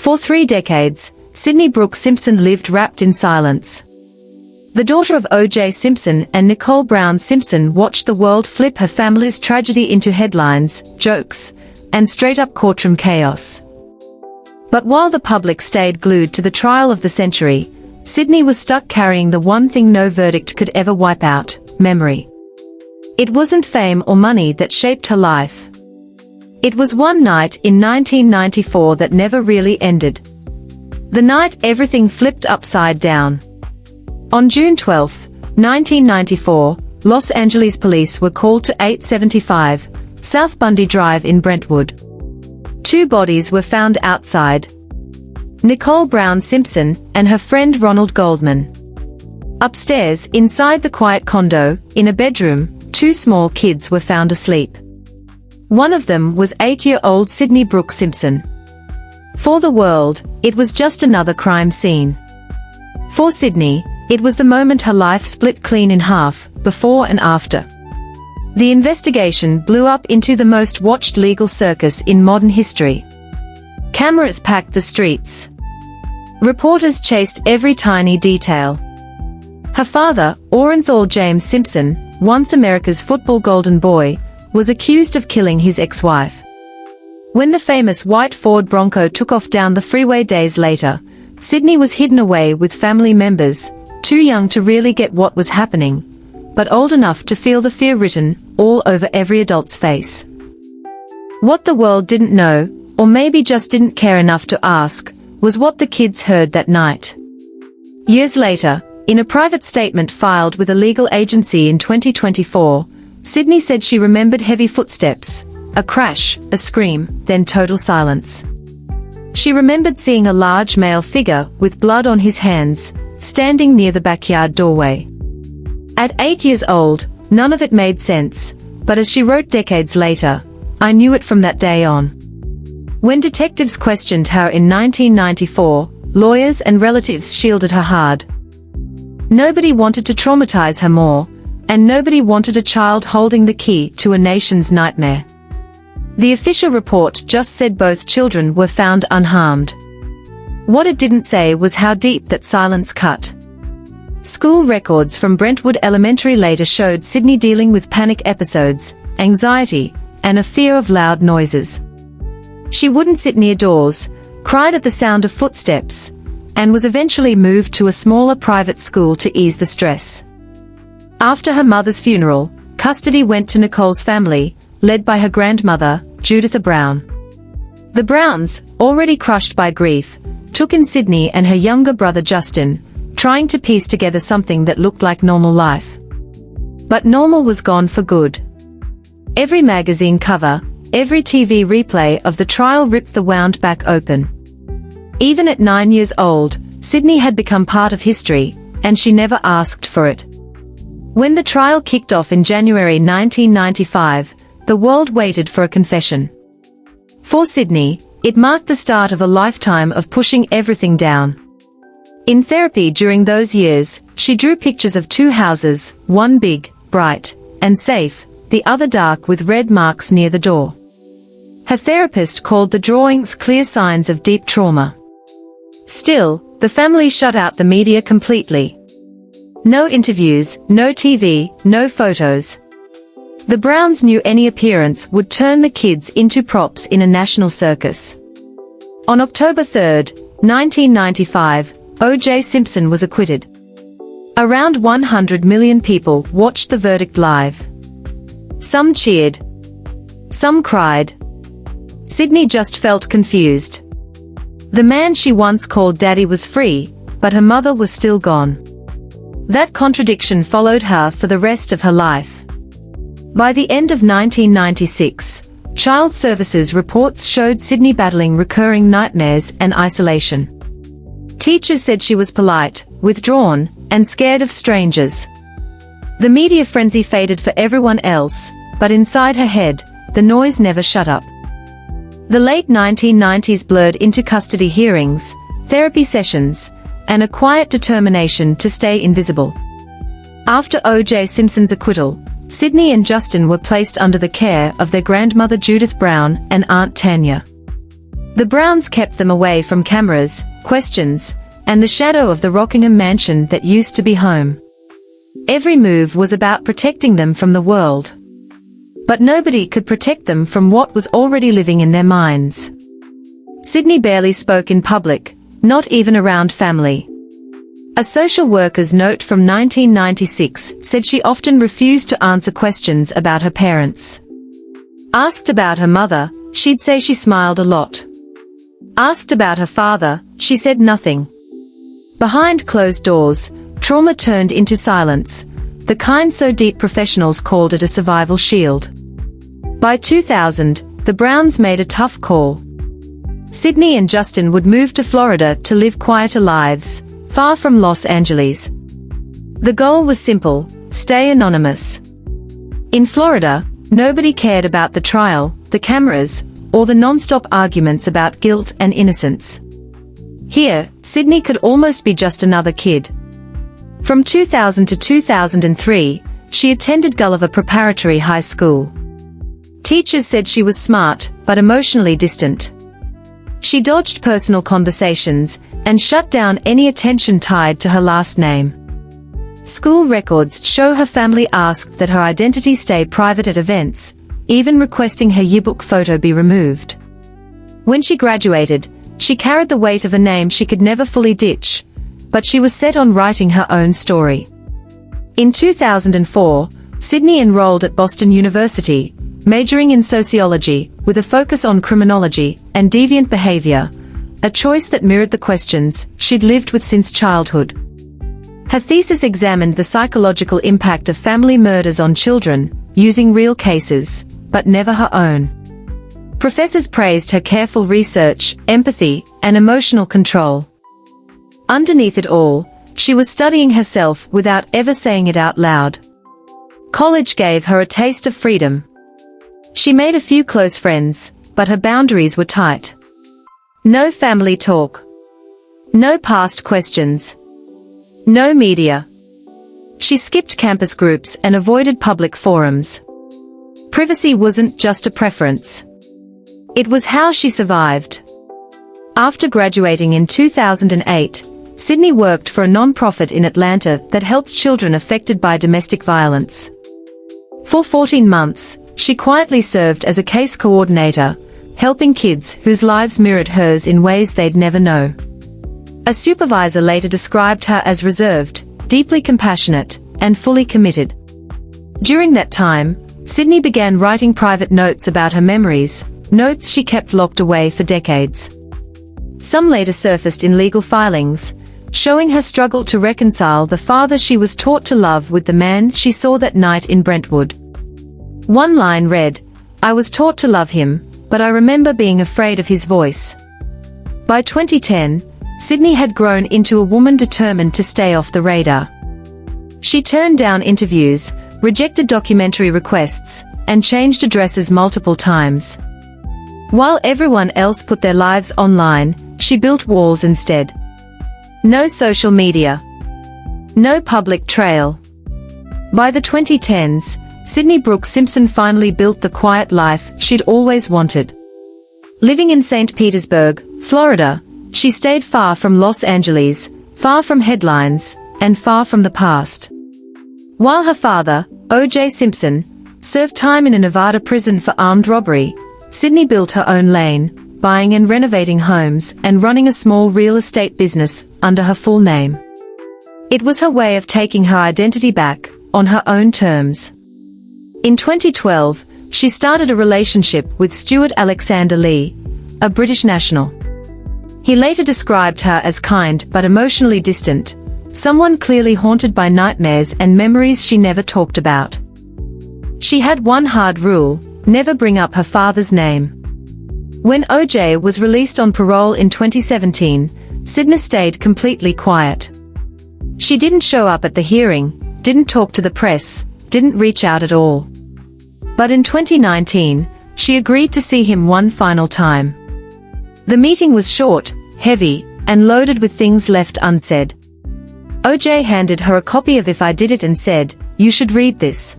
For 3 decades, Sydney Brooke Simpson lived wrapped in silence. The daughter of OJ Simpson and Nicole Brown Simpson watched the world flip her family's tragedy into headlines, jokes, and straight-up courtroom chaos. But while the public stayed glued to the trial of the century, Sydney was stuck carrying the one thing no verdict could ever wipe out: memory. It wasn't fame or money that shaped her life. It was one night in 1994 that never really ended. The night everything flipped upside down. On June 12, 1994, Los Angeles police were called to 875 South Bundy Drive in Brentwood. 2 bodies were found outside: Nicole Brown Simpson and her friend Ronald Goldman. Upstairs, inside the quiet condo, in a bedroom, 2 small kids were found asleep. One of them was 8-year-old Sydney Brooke Simpson. For the world, it was just another crime scene. For Sydney, it was the moment her life split clean in half, before and after. The investigation blew up into the most watched legal circus in modern history. Cameras packed the streets. Reporters chased every tiny detail. Her father, Orenthal James Simpson, once America's football golden boy, was accused of killing his ex-wife. When the famous white Ford Bronco took off down the freeway days later, Sydney was hidden away with family members, too young to really get what was happening, but old enough to feel the fear written all over every adult's face. What the world didn't know, or maybe just didn't care enough to ask, was what the kids heard that night. Years later, in a private statement filed with a legal agency in 2024, Sydney said she remembered heavy footsteps, a crash, a scream, then total silence. She remembered seeing a large male figure with blood on his hands, standing near the backyard doorway. At 8 years old, none of it made sense, but as she wrote decades later, "I knew it from that day on." When detectives questioned her in 1994, lawyers and relatives shielded her hard. Nobody wanted to traumatize her more, and nobody wanted a child holding the key to a nation's nightmare. The official report just said both children were found unharmed. What it didn't say was how deep that silence cut. School records from Brentwood Elementary later showed Sydney dealing with panic episodes, anxiety, and a fear of loud noises. She wouldn't sit near doors, cried at the sound of footsteps, and was eventually moved to a smaller private school to ease the stress. After her mother's funeral, custody went to Nicole's family, led by her grandmother, Judith Brown. The Browns, already crushed by grief, took in Sydney and her younger brother Justin, trying to piece together something that looked like normal life. But normal was gone for good. Every magazine cover, every TV replay of the trial ripped the wound back open. Even at 9 years old, Sydney had become part of history, and she never asked for it. When the trial kicked off in January 1995, the world waited for a confession. For Sydney, it marked the start of a lifetime of pushing everything down. In therapy during those years, she drew pictures of 2 houses, one big, bright, and safe, the other dark with red marks near the door. Her therapist called the drawings clear signs of deep trauma. Still, the family shut out the media completely. No interviews, no TV, no photos. The Browns knew any appearance would turn the kids into props in a national circus. On October 3, 1995, OJ Simpson was acquitted. Around 100 million people watched the verdict live. Some cheered. Some cried. Sydney just felt confused. The man she once called daddy was free, but her mother was still gone. That contradiction followed her for the rest of her life. By the end of 1996, Child Services reports showed Sydney battling recurring nightmares and isolation. Teachers said she was polite, withdrawn, and scared of strangers. The media frenzy faded for everyone else, but inside her head, the noise never shut up. The late 1990s blurred into custody hearings, therapy sessions, and a quiet determination to stay invisible. After O.J. Simpson's acquittal, Sydney and Justin were placed under the care of their grandmother Judith Brown and Aunt Tanya. The Browns kept them away from cameras, questions, and the shadow of the Rockingham mansion that used to be home. Every move was about protecting them from the world. But nobody could protect them from what was already living in their minds. Sydney barely spoke in public, not even around family. A social worker's note from 1996 said she often refused to answer questions about her parents. Asked about her mother, she'd say she smiled a lot. Asked about her father, she said nothing. Behind closed doors, trauma turned into silence, the kind so deep professionals called it a survival shield. By 2000, the Browns made a tough call. Sydney and Justin would move to Florida to live quieter lives, far from Los Angeles. The goal was simple: stay anonymous. In Florida, nobody cared about the trial, the cameras, or the non-stop arguments about guilt and innocence. Here, Sydney could almost be just another kid. From 2000 to 2003, she attended Gulliver Preparatory High School. Teachers said she was smart, but emotionally distant. She dodged personal conversations, and shut down any attention tied to her last name. School records show her family asked that her identity stay private at events, even requesting her yearbook photo be removed. When she graduated, she carried the weight of a name she could never fully ditch, but she was set on writing her own story. In 2004, Sydney enrolled at Boston University, majoring in sociology, with a focus on criminology and deviant behavior, a choice that mirrored the questions she'd lived with since childhood. Her thesis examined the psychological impact of family murders on children, using real cases, but never her own. Professors praised her careful research, empathy, and emotional control. Underneath it all, she was studying herself without ever saying it out loud. College gave her a taste of freedom. She made a few close friends, but her boundaries were tight. No family talk. No past questions. No media. She skipped campus groups and avoided public forums. Privacy wasn't just a preference. It was how she survived. After graduating in 2008, Sydney worked for a non-profit in Atlanta that helped children affected by domestic violence. For 14 months, she quietly served as a case coordinator, helping kids whose lives mirrored hers in ways they'd never know. A supervisor later described her as reserved, deeply compassionate, and fully committed. During that time, Sydney began writing private notes about her memories, notes she kept locked away for decades. Some later surfaced in legal filings, showing her struggle to reconcile the father she was taught to love with the man she saw that night in Brentwood. One line read, "I was taught to love him, but I remember being afraid of his voice." By 2010, Sydney had grown into a woman determined to stay off the radar. She turned down interviews, rejected documentary requests, and changed addresses multiple times. While everyone else put their lives online, she built walls instead. No social media. No public trail. By the 2010s, Sydney Brooks Simpson finally built the quiet life she'd always wanted. Living in St. Petersburg, Florida, she stayed far from Los Angeles, far from headlines, and far from the past. While her father, OJ Simpson, served time in a Nevada prison for armed robbery, Sydney built her own lane, buying and renovating homes and running a small real estate business under her full name. It was her way of taking her identity back, on her own terms. In 2012, she started a relationship with Stuart Alexander Lee, a British national. He later described her as kind but emotionally distant, someone clearly haunted by nightmares and memories she never talked about. She had one hard rule: never bring up her father's name. When OJ was released on parole in 2017, Sydney stayed completely quiet. She didn't show up at the hearing, didn't talk to the press, didn't reach out at all. But in 2019, she agreed to see him one final time. The meeting was short, heavy, and loaded with things left unsaid. OJ handed her a copy of If I Did It and said, "You should read this.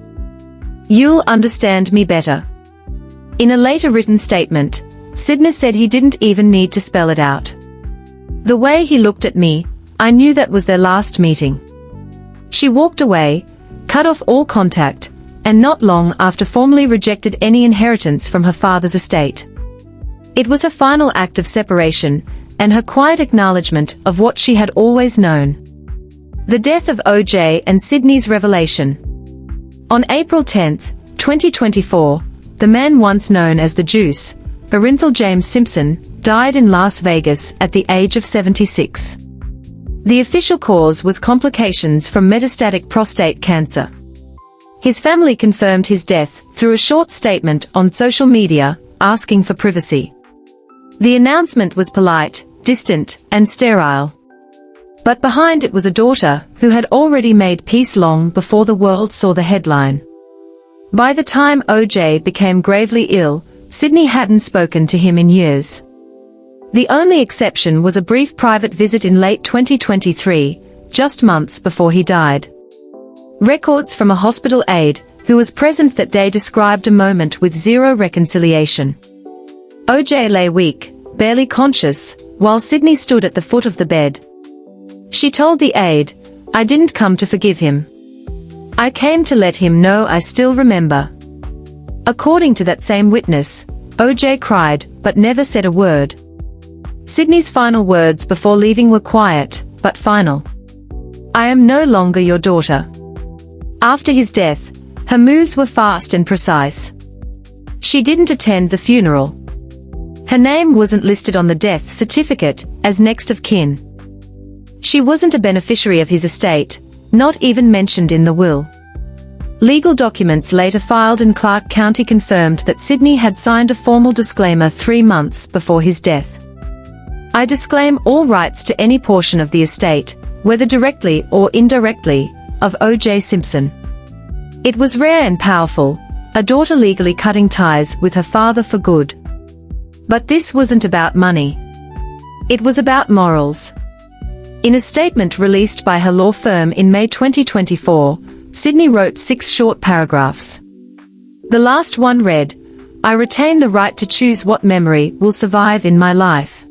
You'll understand me better." In a later written statement, Sydney said he didn't even need to spell it out. The way he looked at me, I knew that was their last meeting. She walked away, cut off all contact, and not long after formally rejected any inheritance from her father's estate. It was a final act of separation, and her quiet acknowledgement of what she had always known. The death of OJ and Sydney's revelation. On April 10, 2024, the man once known as the Juice, Orenthal James Simpson, died in Las Vegas at the age of 76. The official cause was complications from metastatic prostate cancer. His family confirmed his death through a short statement on social media, asking for privacy. The announcement was polite, distant, and sterile. But behind it was a daughter who had already made peace long before the world saw the headline. By the time OJ became gravely ill, Sydney hadn't spoken to him in years. The only exception was a brief private visit in late 2023, just months before he died. Records from a hospital aide who was present that day described a moment with zero reconciliation. OJ lay weak, barely conscious, while Sydney stood at the foot of the bed. She told the aide, "I didn't come to forgive him. I came to let him know I still remember." According to that same witness, OJ cried, but never said a word. Sydney's final words before leaving were quiet, but final. "I am no longer your daughter." After his death, her moves were fast and precise. She didn't attend the funeral. Her name wasn't listed on the death certificate as next of kin. She wasn't a beneficiary of his estate, not even mentioned in the will. Legal documents later filed in Clark County confirmed that Sydney had signed a formal disclaimer 3 months before his death. "I disclaim all rights to any portion of the estate, whether directly or indirectly, of OJ Simpson." It was rare and powerful, a daughter legally cutting ties with her father for good. But this wasn't about money. It was about morals. In a statement released by her law firm in May 2024, Sydney wrote 6 short paragraphs. The last one read, "I retain the right to choose what memory will survive in my life.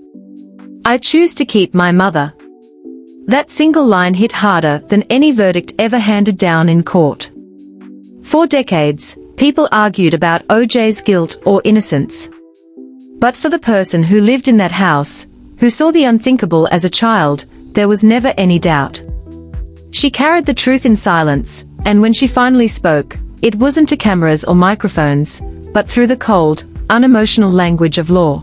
I choose to keep my mother." That single line hit harder than any verdict ever handed down in court. For decades, people argued about OJ's guilt or innocence. But for the person who lived in that house, who saw the unthinkable as a child, there was never any doubt. She carried the truth in silence, and when she finally spoke, it wasn't to cameras or microphones, but through the cold, unemotional language of law.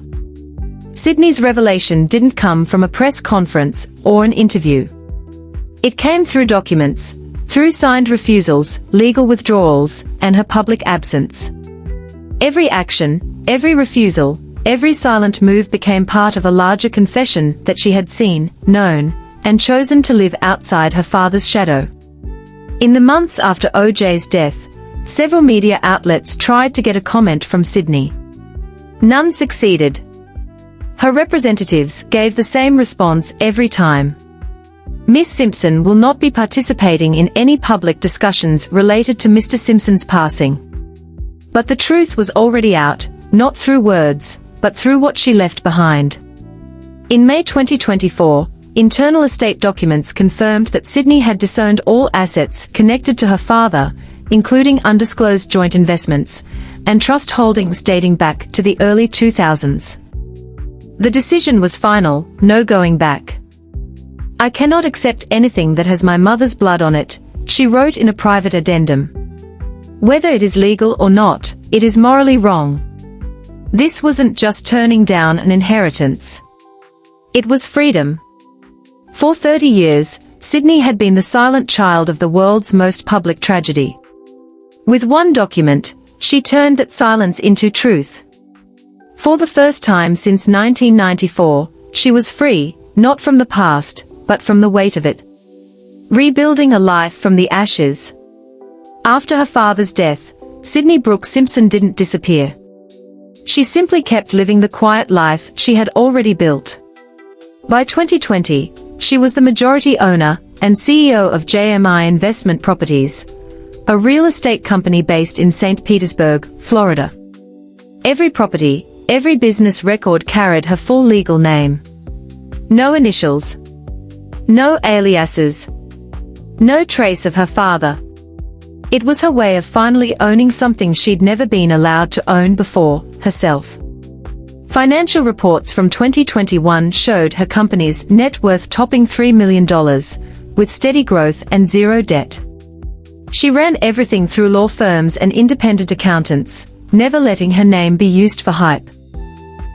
Sydney's revelation didn't come from a press conference or an interview. It came through documents, through signed refusals, legal withdrawals, and her public absence. Every action, every refusal, every silent move became part of a larger confession that she had seen, known, and chosen to live outside her father's shadow. In the months after OJ's death, several media outlets tried to get a comment from Sydney. None succeeded. Her representatives gave the same response every time. "Miss Simpson will not be participating in any public discussions related to Mr. Simpson's passing." But the truth was already out, not through words, but through what she left behind. In May 2024, internal estate documents confirmed that Sydney had disowned all assets connected to her father, including undisclosed joint investments, and trust holdings dating back to the early 2000s. The decision was final, no going back. "I cannot accept anything that has my mother's blood on it," she wrote in a private addendum. "Whether it is legal or not, it is morally wrong." This wasn't just turning down an inheritance. It was freedom. For 30 years, Sydney had been the silent child of the world's most public tragedy. With one document, she turned that silence into truth. For the first time since 1994, she was free, not from the past, but from the weight of it. Rebuilding a life from the ashes. After her father's death, Sydney Brooke Simpson didn't disappear. She simply kept living the quiet life she had already built. By 2020, she was the majority owner and CEO of JMI Investment Properties, a real estate company based in St. Petersburg, Florida. Every property, Every business record carried her full legal name. No initials. No aliases. No trace of her father. It was her way of finally owning something she'd never been allowed to own before, herself. Financial reports from 2021 showed her company's net worth topping $3 million, with steady growth and zero debt. She ran everything through law firms and independent accountants, never letting her name be used for hype.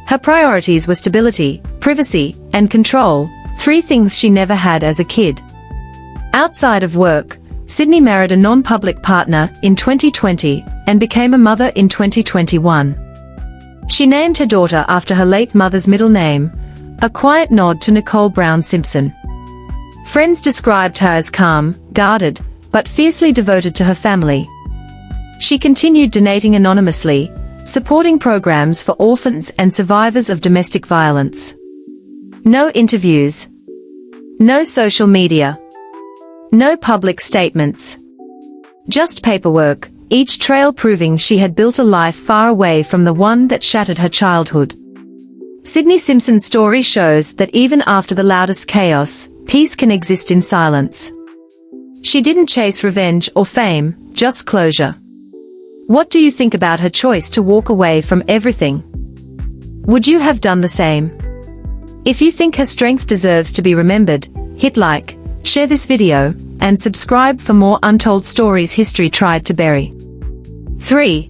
Her priorities were stability, privacy, and control, three things she never had as a kid. Outside of work, Sydney married a non-public partner in 2020 and became a mother in 2021. She named her daughter after her late mother's middle name, a quiet nod to Nicole Brown Simpson. Friends described her as calm, guarded, but fiercely devoted to her family. She continued donating anonymously, supporting programs for orphans and survivors of domestic violence. No interviews. No social media. No public statements. Just paperwork, each trail proving she had built a life far away from the one that shattered her childhood. Sydney Simpson's story shows that even after the loudest chaos, peace can exist in silence. She didn't chase revenge or fame, just closure. What do you think about her choice to walk away from everything? Would you have done the same? If you think her strength deserves to be remembered, hit like, share this video, and subscribe for more untold stories history tried to bury. 3.